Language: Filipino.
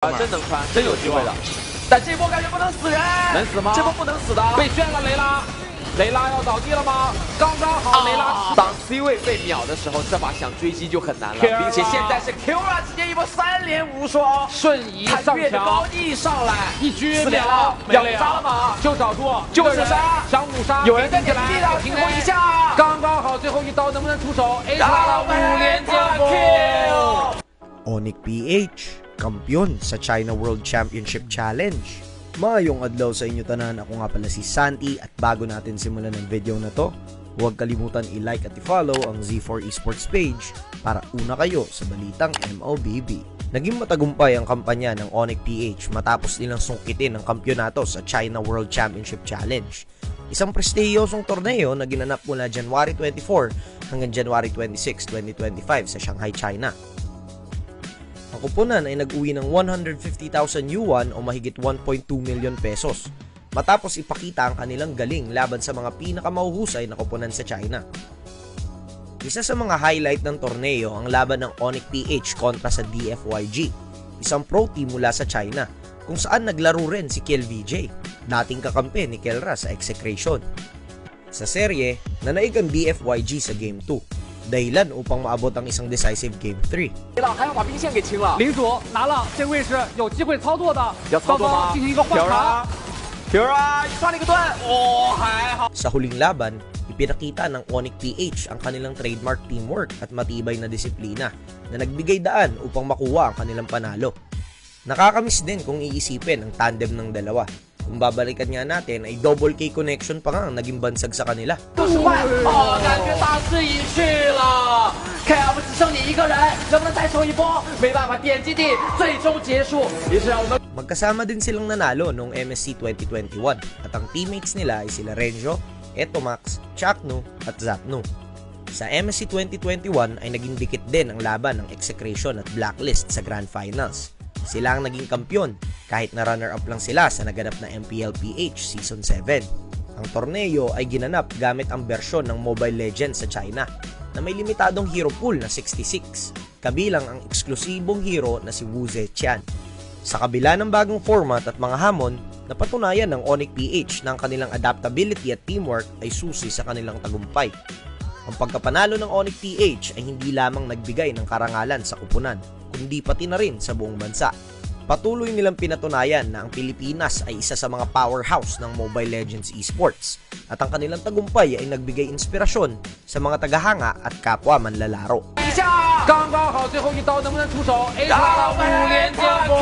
真能穿，真有机会的。但这波感觉不能死人，能死吗？这波不能死的，被炫了雷拉，雷拉要倒地了吗？刚刚好雷拉。当 C 位被秒的时候，这把想追击就很难了，并且现在是 Qra 直接一波3连无双，瞬移上调，高地上来，一狙4连了，要杀了吗？就找住，就是杀，想五杀，有人在点地了，停一下，刚刚好，最后一刀能不能出手 ？A 了5连建锋。Onyx PH, kampiyon sa China World Championship Challenge. Maayong adlaw sa inyo tanan, ako nga pala si Santi at bago natin simulan ng video na to, huwag kalimutan i-like at i-follow ang Z4 Esports page para una kayo sa balitang MOBB. Naging matagumpay ang kampanya ng Onyx PH matapos nilang sungkitin ang kampyonato sa China World Championship Challenge. Isang prestiyosong torneo na ginanap mula January 24 hanggang January 26, 2025 sa Shanghai, China. Ang kupunan ay nag-uwi ng 150,000 yuan o mahigit 1.2 million pesos matapos ipakita ang kanilang galing laban sa mga pinakamahuhusay na kupunan sa China. Isa sa mga highlight ng torneo ang laban ng Onyx PH kontra sa DFYG, isang pro team mula sa China kung saan naglaro rin si KillVJ, dating kakampi ni Kelra sa Execration. Sa serye, nanaig ang DFYG sa Game 2. dahilan upang maabot ang isang decisive Game 3. 还要把兵线给清了。领主拿了这个位置有机会操作的，要操作吗？进行一个换卡。Qra刷了一个断，哦，还好。 Sa huling laban, ipinakita ng Onyx PH ang kanilang trademark teamwork at matibay na disiplina na nagbigay daan upang makuha ang kanilang panalo. Nakakamiss din kung iisipin ang tandem ng dalawa. Kung babalikan nga natin ay double K connection pa nga ang naging bansag sa kanila. 感觉大势已去了 ，KF 只剩你一个人，能不能再冲一波？没办法，点基地最终结束。于是我们 Magkasama din silang nanalo noong MSC 2021 at ang teammates nila ay sila Renjo, Etomax, Chaknu at Zapnu. Sa MSC 2021 ay naging dikit din ang laban ng Execration at Blacklist sa Grand Finals. Sila ang naging kampyon kahit na runner-up lang sila sa naganap na MPL PH Season 7. Ang torneo ay ginanap gamit ang bersyon ng Mobile Legends sa China na may limitadong hero pool na 66, kabilang ang eksklusibong hero na si Wu Zetian. Sa kabila ng bagong format at mga hamon, napatunayan ng Onyx PH na ang kanilang adaptability at teamwork ay susi sa kanilang tagumpay. Ang pagkapanalo ng Onyx PH ay hindi lamang nagbigay ng karangalan sa kupunan, kundi pati na rin sa buong bansa. Patuloy nilang pinatunayan na ang Pilipinas ay isa sa mga powerhouse ng Mobile Legends esports at ang kanilang tagumpay ay nagbigay inspirasyon sa mga tagahanga at kapwa manlalaro. 刚刚好，最后一刀能不能出手？A 了5连建锋。